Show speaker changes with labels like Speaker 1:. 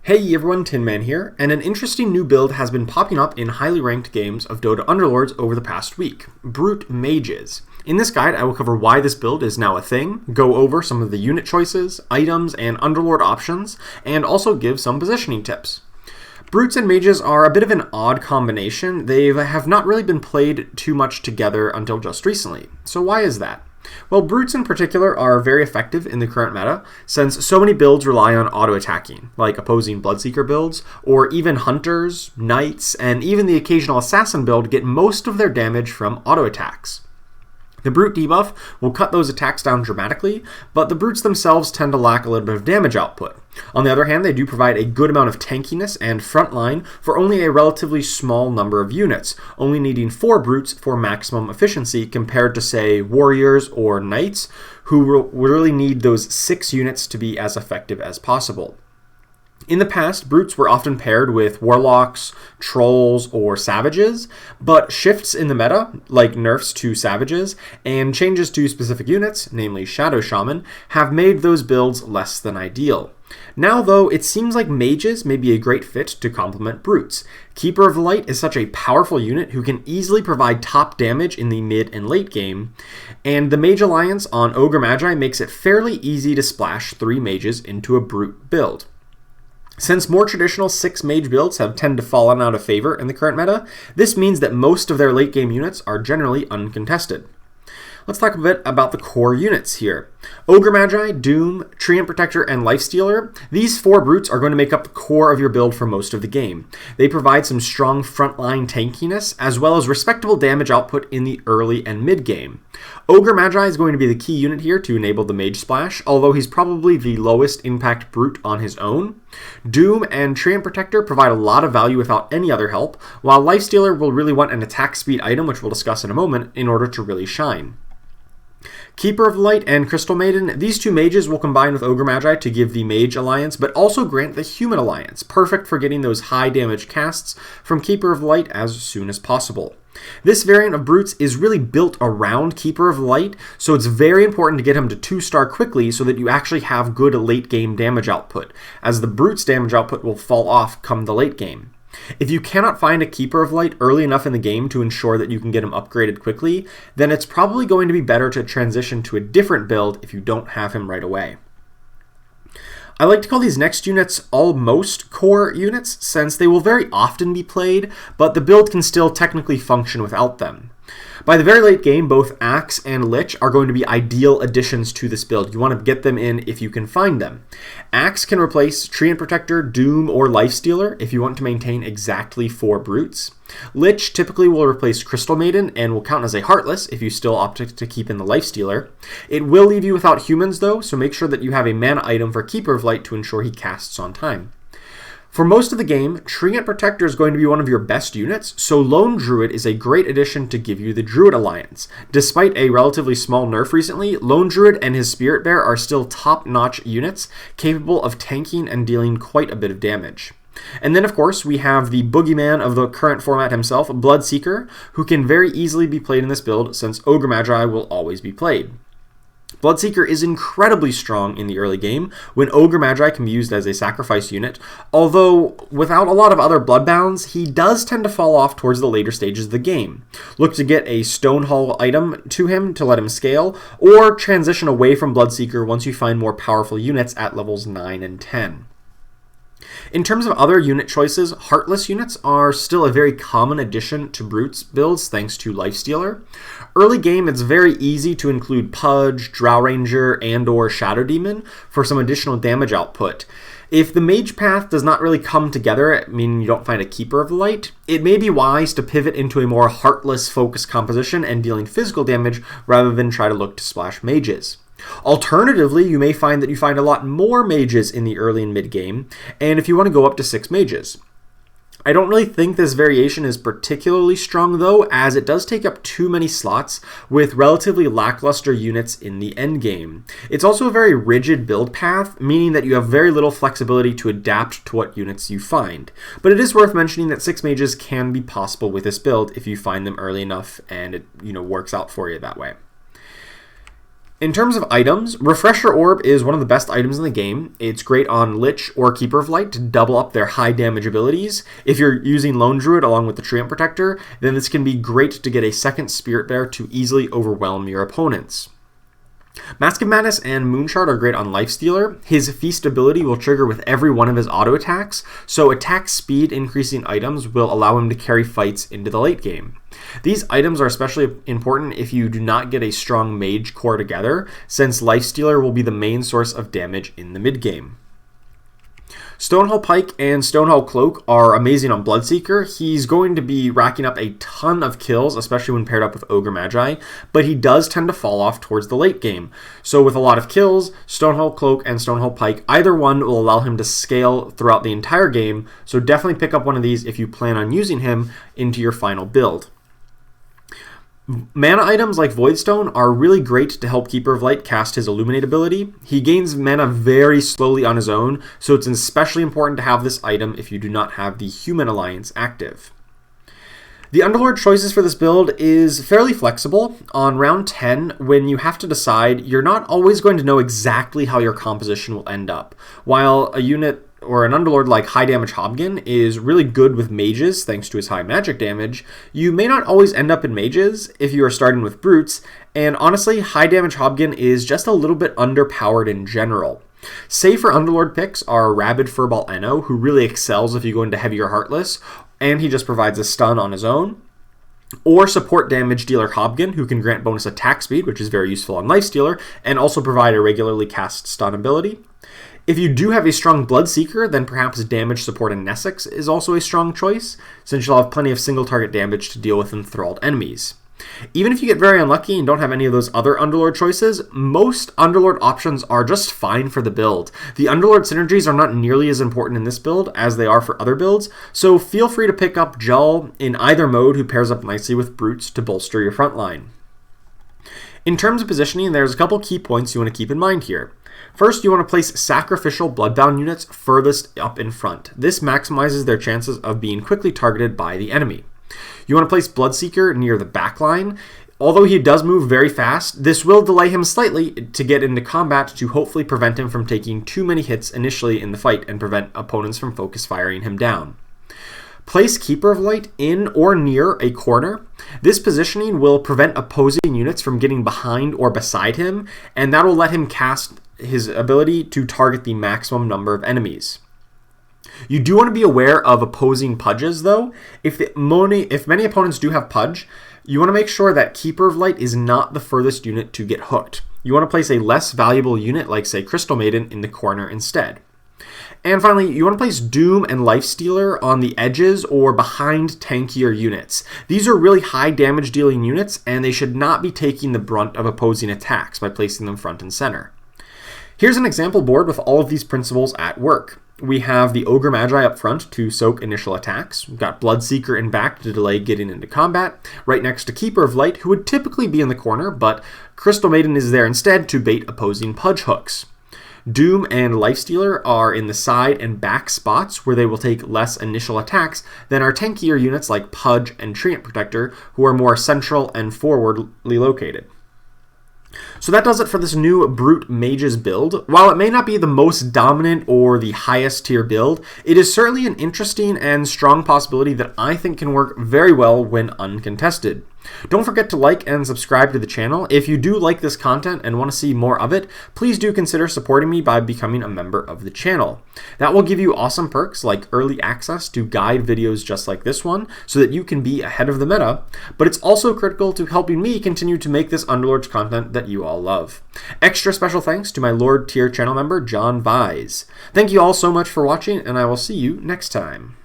Speaker 1: Hey everyone, Tin Man here, and an interesting new build has been popping up in highly ranked games of Dota Underlords over the past week, Brute Mages. In this guide, I will cover why this build is now a thing, go over some of the unit choices, items, and Underlord options, and also give some positioning tips. Brutes and Mages are a bit of an odd combination. They have not really been played too much together until just recently. So why is that? Well, Brutes in particular are very effective in the current meta, since so many builds rely on auto-attacking, like opposing Bloodseeker builds, or even Hunters, Knights, and even the occasional Assassin build get most of their damage from auto-attacks. The Brute debuff will cut those attacks down dramatically, but the Brutes themselves tend to lack a little bit of damage output. On the other hand, they do provide a good amount of tankiness and frontline for only a relatively small number of units, only needing 4 Brutes for maximum efficiency compared to, say, Warriors or Knights, who really need those 6 units to be as effective as possible. In the past, Brutes were often paired with Warlocks, Trolls, or Savages, but shifts in the meta, like nerfs to Savages, and changes to specific units, namely Shadow Shaman, have made those builds less than ideal. Now, though, it seems like Mages may be a great fit to complement Brutes. Keeper of the Light is such a powerful unit who can easily provide top damage in the mid and late game, and the Mage Alliance on Ogre Magi makes it fairly easy to splash 3 Mages into a Brute build. Since more traditional 6 mage builds have tended to fallen out of favor in the current meta, this means that most of their late game units are generally uncontested. Let's talk a bit about the core units here. Ogre Magi, Doom, Treant Protector, and Lifestealer. These 4 Brutes are going to make up the core of your build for most of the game. They provide some strong frontline tankiness, as well as respectable damage output in the early and mid game. Ogre Magi is going to be the key unit here to enable the Mage Splash, although he's probably the lowest impact Brute on his own. Doom and Treant Protector provide a lot of value without any other help, while Lifestealer will really want an attack speed item, which we'll discuss in a moment, in order to really shine. Keeper of the Light and Crystal Maiden, these 2 mages will combine with Ogre Magi to give the Mage Alliance, but also grant the Human Alliance, perfect for getting those high damage casts from Keeper of the Light as soon as possible. This variant of Brutes is really built around Keeper of the Light, so it's very important to get him to 2-star quickly so that you actually have good late game damage output, as the Brute's damage output will fall off come the late game. If you cannot find a Keeper of Light early enough in the game to ensure that you can get him upgraded quickly, then it's probably going to be better to transition to a different build if you don't have him right away. I like to call these next units almost core units, since they will very often be played, but the build can still technically function without them. By the very late game, both Axe and Lich are going to be ideal additions to this build. You want to get them in if you can find them. Axe can replace Treant Protector, Doom, or Lifestealer if you want to maintain exactly 4 Brutes. Lich typically will replace Crystal Maiden and will count as a Heartless if you still opt to keep in the Lifestealer. It will leave you without humans though, so make sure that you have a mana item for Keeper of Light to ensure he casts on time. For most of the game, Treant Protector is going to be one of your best units, so Lone Druid is a great addition to give you the Druid Alliance. Despite a relatively small nerf recently, Lone Druid and his Spirit Bear are still top-notch units, capable of tanking and dealing quite a bit of damage. And then, of course, we have the boogeyman of the current format himself, Bloodseeker, who can very easily be played in this build since Ogre Magi will always be played. Bloodseeker is incredibly strong in the early game when Ogre Magi can be used as a sacrifice unit, although without a lot of other Bloodbounds, he does tend to fall off towards the later stages of the game. Look to get a Stonehull item to him to let him scale, or transition away from Bloodseeker once you find more powerful units at levels 9 and 10. In terms of other unit choices, Heartless units are still a very common addition to Brutes builds thanks to Lifestealer. Early game, it's very easy to include Pudge, Drow Ranger, and or Shadow Demon for some additional damage output. If the Mage path does not really come together, meaning you don't find a Keeper of the Light, it may be wise to pivot into a more Heartless focused composition and dealing physical damage rather than try to look to splash mages. Alternatively, you may find that you find a lot more mages in the early and mid game, and if you want to go up to 6 mages. I don't really think this variation is particularly strong though, as it does take up too many slots with relatively lackluster units in the end game. It's also a very rigid build path, meaning that you have very little flexibility to adapt to what units you find. But it is worth mentioning that 6 mages can be possible with this build if you find them early enough and it works out for you that way. In terms of items, Refresher Orb is one of the best items in the game. It's great on Lich or Keeper of Light to double up their high damage abilities. If you're using Lone Druid along with the Treant Protector, then this can be great to get a second Spirit Bear to easily overwhelm your opponents. Mask of Madness and Moonshard are great on Lifestealer. His Feast ability will trigger with every one of his auto attacks, so attack speed increasing items will allow him to carry fights into the late game. These items are especially important if you do not get a strong mage core together, since Lifestealer will be the main source of damage in the mid game. Stonehull Pike and Stonehull Cloak are amazing on Bloodseeker. He's going to be racking up a ton of kills, especially when paired up with Ogre Magi, but he does tend to fall off towards the late game. So with a lot of kills, Stonehull Cloak and Stonehull Pike, either one will allow him to scale throughout the entire game, so definitely pick up one of these if you plan on using him into your final build. Mana items like Voidstone are really great to help Keeper of Light cast his Illuminate ability. He gains mana very slowly on his own, so it's especially important to have this item if you do not have the Human Alliance active. The Underlord choices for this build is fairly flexible. On round 10, when you have to decide, you're not always going to know exactly how your composition will end up. While a unit or an Underlord like High Damage Hobgon is really good with mages thanks to his high magic damage, you may not always end up in mages if you are starting with brutes, and honestly, High Damage Hobgon is just a little bit underpowered in general. Safer Underlord picks are Rabid Furball Enno, who really excels if you go into heavier Heartless, and he just provides a stun on his own. Or Support Damage Dealer Hobgon, who can grant bonus attack speed, which is very useful on Lifestealer, and also provide a regularly cast stun ability. If you do have a strong Bloodseeker, then perhaps Damage Support in Nessex is also a strong choice, since you'll have plenty of single target damage to deal with enthralled enemies. Even if you get very unlucky and don't have any of those other Underlord choices, most Underlord options are just fine for the build. The Underlord synergies are not nearly as important in this build as they are for other builds, so feel free to pick up Jull in either mode who pairs up nicely with Brutes to bolster your front line. In terms of positioning, there's a couple key points you want to keep in mind here. First, you want to place sacrificial Bloodbound units furthest up in front. This maximizes their chances of being quickly targeted by the enemy. You want to place Bloodseeker near the back line. Although he does move very fast, this will delay him slightly to get into combat to hopefully prevent him from taking too many hits initially in the fight and prevent opponents from focus firing him down. Place Keeper of Light in or near a corner. This positioning will prevent opposing units from getting behind or beside him, and that will let him cast his ability to target the maximum number of enemies. You do want to be aware of opposing pudges, though. If many opponents do have pudge, you want to make sure that Keeper of Light is not the furthest unit to get hooked. You want to place a less valuable unit, like say Crystal Maiden, in the corner instead. And finally, you want to place Doom and Lifestealer on the edges or behind tankier units. These are really high damage dealing units, and they should not be taking the brunt of opposing attacks by placing them front and center. Here's an example board with all of these principles at work. We have the Ogre Magi up front to soak initial attacks. We've got Bloodseeker in back to delay getting into combat, right next to Keeper of Light, who would typically be in the corner, but Crystal Maiden is there instead to bait opposing pudge hooks. Doom and Lifestealer are in the side and back spots where they will take less initial attacks than our tankier units like Pudge and Treant Protector, who are more central and forwardly located. So that does it for this new Brute Mages build. While it may not be the most dominant or the highest tier build, it is certainly an interesting and strong possibility that I think can work very well when uncontested. Don't forget to like and subscribe to the channel. If you do like this content and want to see more of it, please do consider supporting me by becoming a member of the channel. That will give you awesome perks like early access to guide videos just like this one, so that you can be ahead of the meta, but it's also critical to helping me continue to make this Underlords content that you all love. Extra special thanks to my Lord tier channel member, John Vise. Thank you all so much for watching, and I will see you next time.